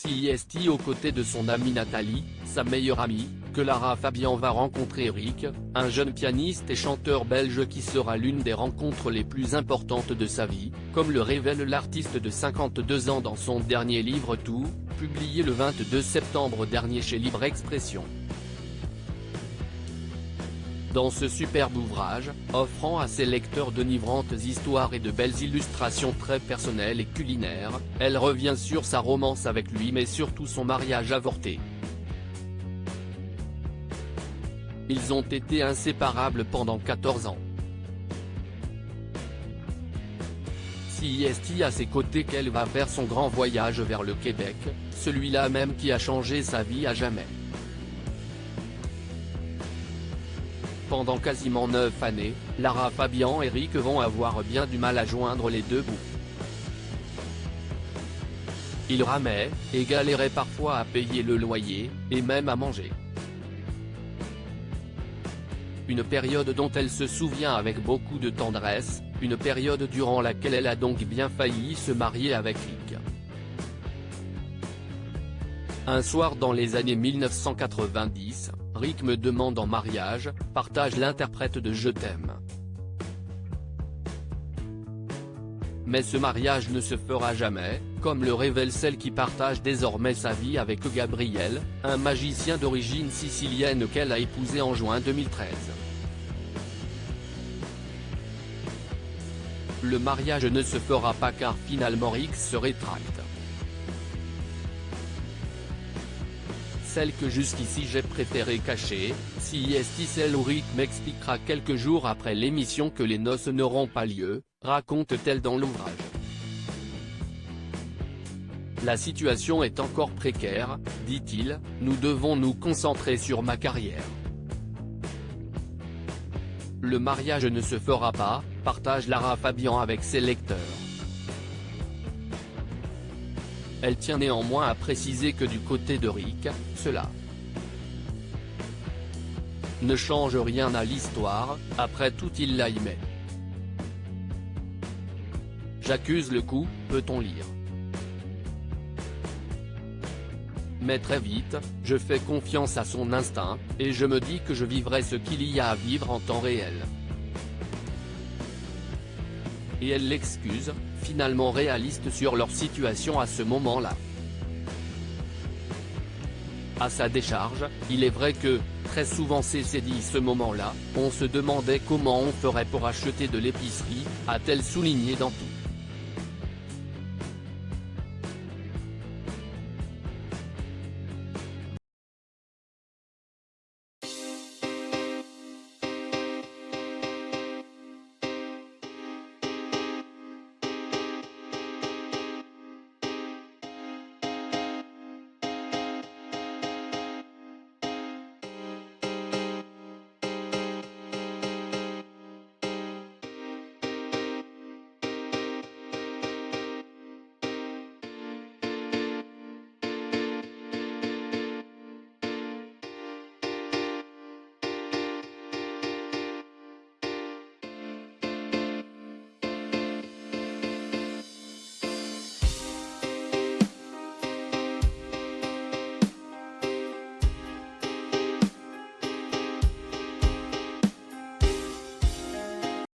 CIST aux côtés de son amie Nathalie, sa meilleure amie, que Lara Fabian va rencontrer Eric, un jeune pianiste et chanteur belge qui sera l'une des rencontres les plus importantes de sa vie, comme le révèle l'artiste de 52 ans dans son dernier livre Tout, publié le 22 septembre dernier chez Libre Expression. Dans ce superbe ouvrage, offrant à ses lecteurs d'enivrantes histoires et de belles illustrations très personnelles et culinaires, elle revient sur sa romance avec lui mais surtout son mariage avorté. Ils ont été inséparables pendant 14 ans. CIST à ses côtés qu'elle va faire son grand voyage vers le Québec, celui-là même qui a changé sa vie à jamais. Pendant quasiment 9 années, Lara Fabian et Eric vont avoir bien du mal à joindre les deux bouts. Ils ramaient, et galéraient parfois à payer le loyer, et même à manger. Une période dont elle se souvient avec beaucoup de tendresse, une période durant laquelle elle a donc bien failli se marier avec Rick. Un soir dans les années 1990, Rick me demande en mariage, partage l'interprète de Je t'aime. Mais ce mariage ne se fera jamais, comme le révèle celle qui partage désormais sa vie avec Gabriel, un magicien d'origine sicilienne qu'elle a épousé en juin 2013. Le mariage ne se fera pas car finalement Rick se rétracte. Celle que jusqu'ici j'ai préféré cacher, CIST celle où Rick m'expliquera quelques jours après l'émission que les noces n'auront pas lieu, raconte-t-elle dans l'ouvrage. La situation est encore précaire, dit-il, nous devons nous concentrer sur ma carrière. Le mariage ne se fera pas, partage Lara Fabian avec ses lecteurs. Elle tient néanmoins à préciser que du côté de Rick, cela ne change rien à l'histoire, après tout il la aimait. J'accuse le coup, peut-on lire. Mais très vite, je fais confiance à son instinct, et je me dis que je vivrai ce qu'il y a à vivre en temps réel. Et elle l'excuse, finalement réaliste sur leur situation à ce moment-là. À sa décharge, il est vrai que, très souvent s'est dit ce moment-là, on se demandait comment on ferait pour acheter de l'épicerie, a-t-elle souligné dans Tout.